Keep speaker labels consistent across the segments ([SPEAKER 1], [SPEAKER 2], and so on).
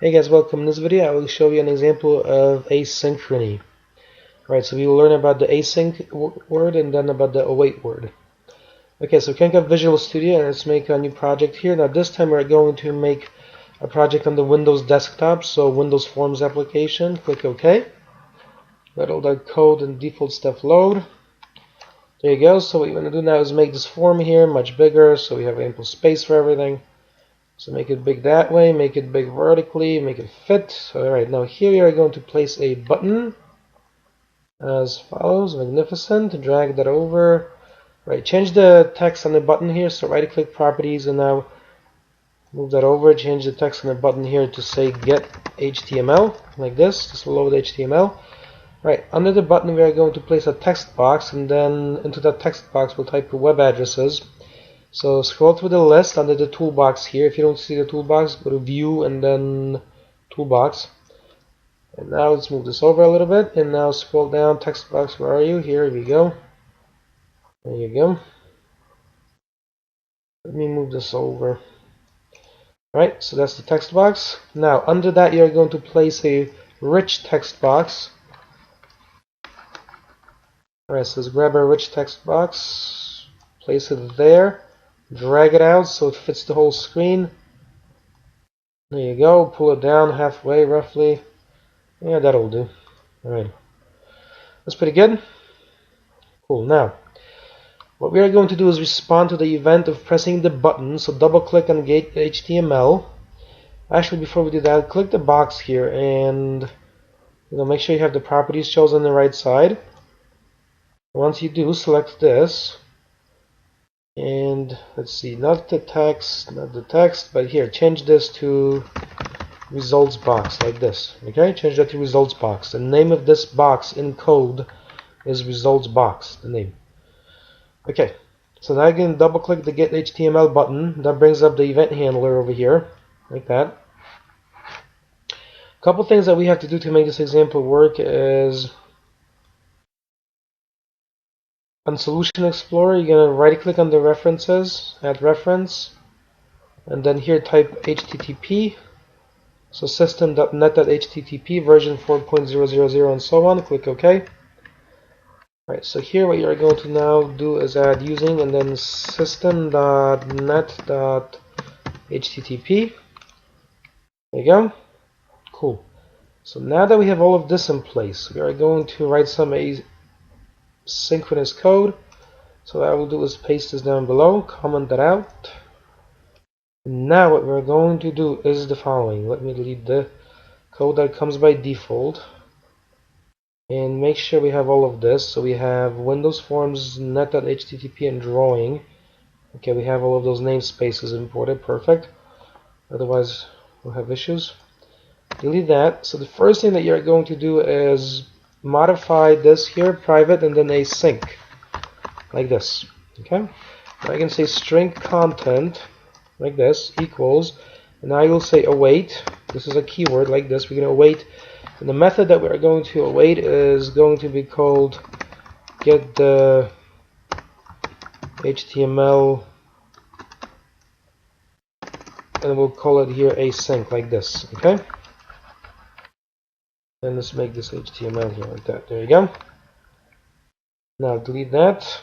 [SPEAKER 1] Hey guys, welcome. In this video I will show you an example of asynchrony. Right, so we will learn about the async word and then about the await word. Okay, so crank up Visual Studio and let's make a new project here. Now this time we're going to make a project on the Windows desktop, so Windows Forms application. Click OK. Let all that code and default stuff load. There you go. So what you want to do now is make this form here much bigger so we have ample space for everything. So make it big that way, make it big vertically, make it fit. Alright, now here we are going to place a button as follows. Magnificent. Drag that over. Right, change the text on the button here. So right click properties and now move that over. Change the text on the button here to say get HTML, like this. This will load HTML. Right, under the button we are going to place a text box, and then into that text box we'll type web addresses. So scroll through the list under the toolbox here. If you don't see the toolbox, go to view and then toolbox. And now let's move this over a little bit. And now scroll down, text box, where are you? Here we go. There you go. Let me move this over. Alright, so that's the text box. Now under that you're going to place a rich text box. Alright, so let's grab a rich text box. Place it there. Drag it out so it fits the whole screen. There you go. Pull it down halfway roughly. Yeah, that'll do. Alright. That's pretty good. Cool. Now, what we are going to do is respond to the event of pressing the button. So double click on Get HTML. Actually, before we do that, click the box here and make sure you have the properties chosen on the right side. Once you do, select this. And let's see, not the text, but here, change this to results box, like this. Okay, change that to results box. The name of this box in code is results box, the name. Okay, so now again, double click the Get HTML button. That brings up the event handler over here, like that. A couple things that we have to do to make this example work is on Solution Explorer, you're going to right click on the references, add reference, and then here type HTTP, so system.net.http version 4.000 and so on. Click OK. Right, so here what you're going to now do is add using and then system.net.http. There you go. Cool. So now that we have all of this in place, we are going to write some synchronous code. So what I will do is paste this down below, comment that out. Now what we're going to do is the following. Let me delete the code that comes by default and make sure we have all of this. So we have Windows Forms, net.http, and drawing. Okay, we have all of those namespaces imported. Perfect. Otherwise we'll have issues. Delete that. So the first thing that you're going to do is modify this here, private, and then async, like this. Okay, I can say string content, like this, equals, and I will say await. This is a keyword, like this. We're going to await, and the method that we're going to await is going to be called get the HTML, and we'll call it here async, like this. Okay. And let's make this HTML here like that. There you go. Now delete that.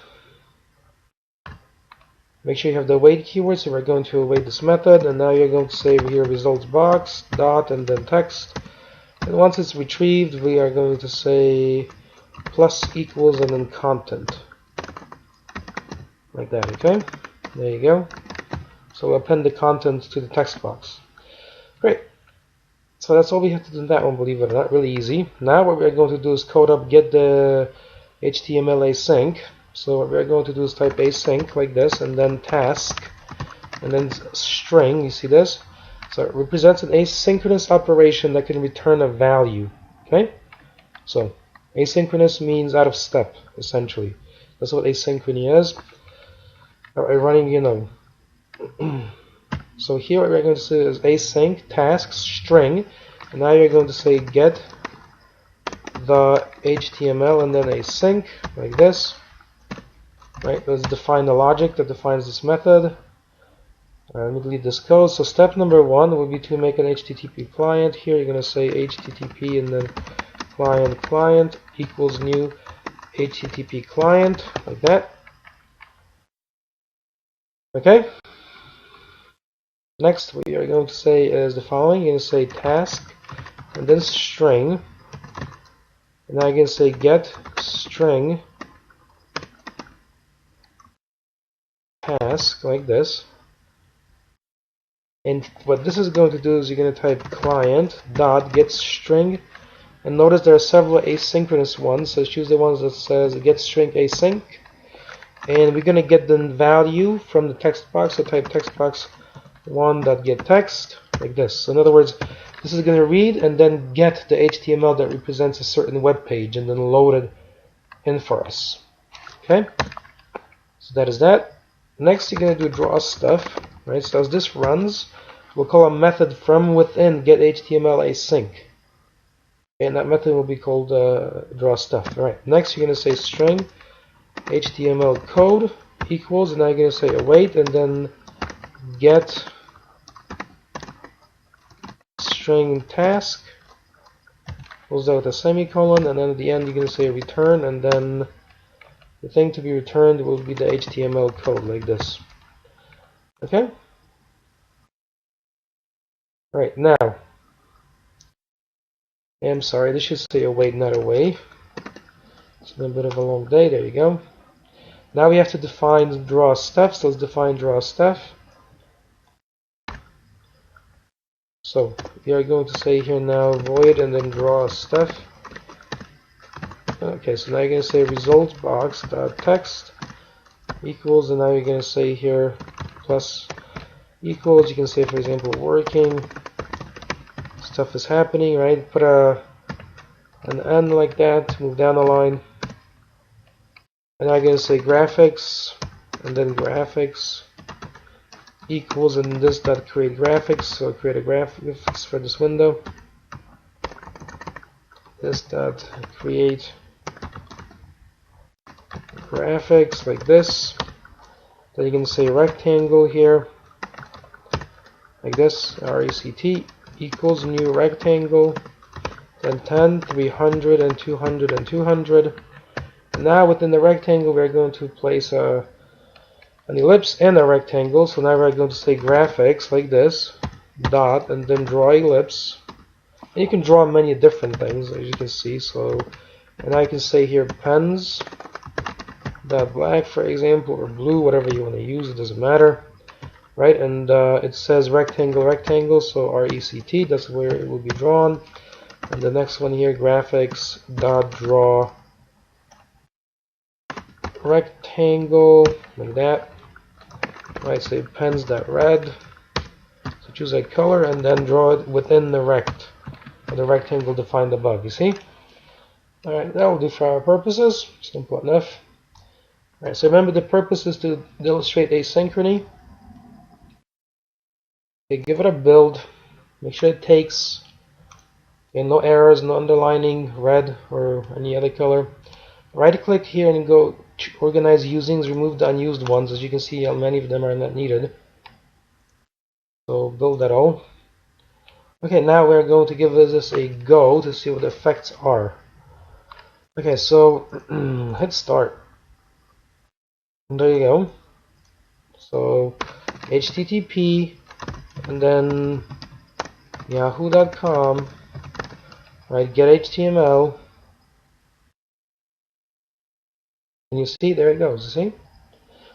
[SPEAKER 1] Make sure you have the await keyword. So we're going to await this method, and now you're going to say here results box dot and then text. And once it's retrieved, we are going to say plus equals and then content, like that. Okay. There you go. So we'll append the content to the text box. Great. So that's all we have to do in that one, believe it or not. Really easy. Now what we're going to do is code up get the HTML async. So what we're going to do is type async, like this, and then task, and then string. You see this? So it represents an asynchronous operation that can return a value. Okay? So asynchronous means out of step, essentially. That's what asynchrony is. Running, So here what we're going to say is async task string, and now you're going to say get the HTML and then async, like this. Right, let's define the logic that defines this method. Let me delete this code. So step number 1 will be to make an HTTP client. Here you're going to say HTTP and then client equals new HTTP client, like that. Okay. Next, what you're going to say is the following. You're going to say task and then string. And now you're going to say get string task, like this. And what this is going to do is you're going to type client dot get string, and notice there are several asynchronous ones, so choose the ones that says get string async, and we're going to get the value from the text box. So type text box 1.get text, like this. So in other words, this is going to read and then get the HTML that represents a certain web page and then load it in for us. Okay, so that is that. Next, you're going to do draw stuff, right? So as this runs, we'll call a method from within get HTML async, and that method will be called draw stuff. All right. Next, you're going to say string HTML code equals, and now you're going to say await, and then get string task close out with a semicolon, and then at the end you're going to say return, and then the thing to be returned will be the HTML code, like this. Okay? Alright, now, I'm sorry, this should say await, not away. It's been a bit of a long day, there you go. Now we have to define draw stuff, so let's define draw stuff. So, we are going to say here now void and then draw stuff. Okay, so now you're going to say result box dot text equals, and now you're going to say here plus equals. You can say, for example, working, stuff is happening, right? Put an N like that, move down the line, and now you're going to say graphics and then graphics equals, and this dot create graphics, so create a graphics for this window. This dot create graphics, like this. Then you can say rectangle here, like this, RECT equals new rectangle, then 10, 300, and 200, and 200. And now within the rectangle we're going to place an ellipse and a rectangle, so now we're going to say graphics, like this, dot, and then draw ellipse. And you can draw many different things, as you can see. So, and I can say here pens dot black, for example, or blue, whatever you want to use, it doesn't matter, right? And it says rectangle, rectangle, so RECT, that's where it will be drawn. And the next one here, graphics dot draw rectangle, like that, right? Say pens dot red, so choose a color and then draw it within the rect, or the rectangle defined above. You see? All right, that will do for our purposes. Simple enough. All right, so remember the purpose is to illustrate asynchrony. Okay, give it a build. Make sure it takes. Okay, no errors, no underlining, red or any other color. Right click here and go organize usings, remove the unused ones. As you can see, many of them are not needed. So build that all. Okay, now we're going to give this a go to see what the effects are. Okay, so hit start. And there you go. So HTTP and then yahoo.com, right, get HTML, and you see, there it goes, you see?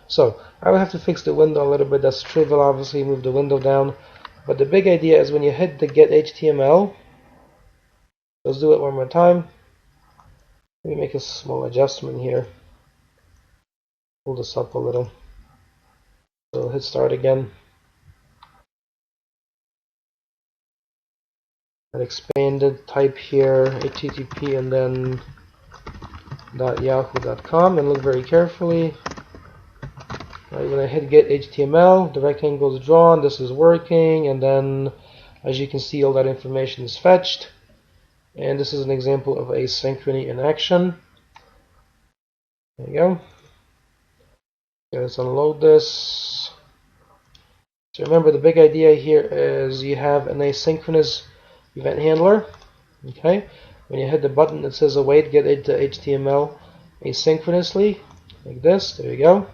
[SPEAKER 1] So I will have to fix the window a little bit. That's trivial, obviously, move the window down, but the big idea is when you hit the get HTML, let's do it one more time. Let me make a small adjustment here, pull this up a little. So hit start again, and expand it, type here HTTP and then .yahoo.com, and look very carefully. Right, when I hit get HTML, the rectangle is drawn, this is working, and then as you can see, all that information is fetched. And this is an example of asynchrony in action. There you go. Okay, let's unload this. So remember, the big idea here is you have an asynchronous event handler. Okay, when you hit the button that says await, get into HTML asynchronously, like this. There you go.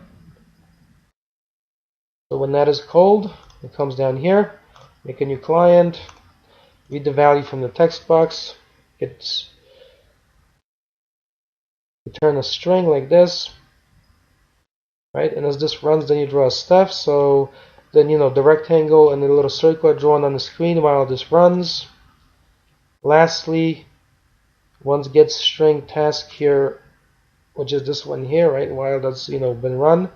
[SPEAKER 1] So when that is called, it comes down here. Make a new client. Read the value from the text box. Return a string like this, right? And as this runs, then you draw a step. So then, the rectangle and the little circle are drawn on the screen while this runs. Lastly, once get string task here, which is this one here, right? While that's been run,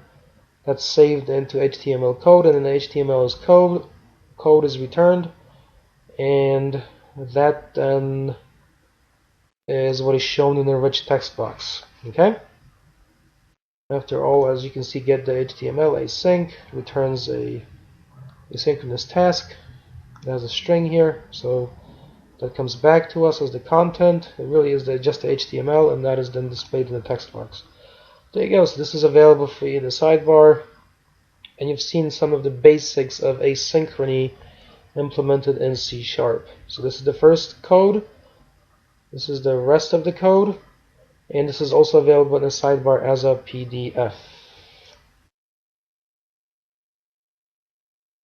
[SPEAKER 1] that's saved into HTML code, and then the HTML is code is returned, and that then is what is shown in the rich text box. Okay. After all, as you can see, get the HTML async returns a asynchronous task. It has a string here, so that comes back to us as the content. It really is just the HTML, and that is then displayed in the text box. There you go. So this is available for you in the sidebar, and you've seen some of the basics of asynchrony implemented in C#. So this is the first code. This is the rest of the code, and this is also available in the sidebar as a PDF.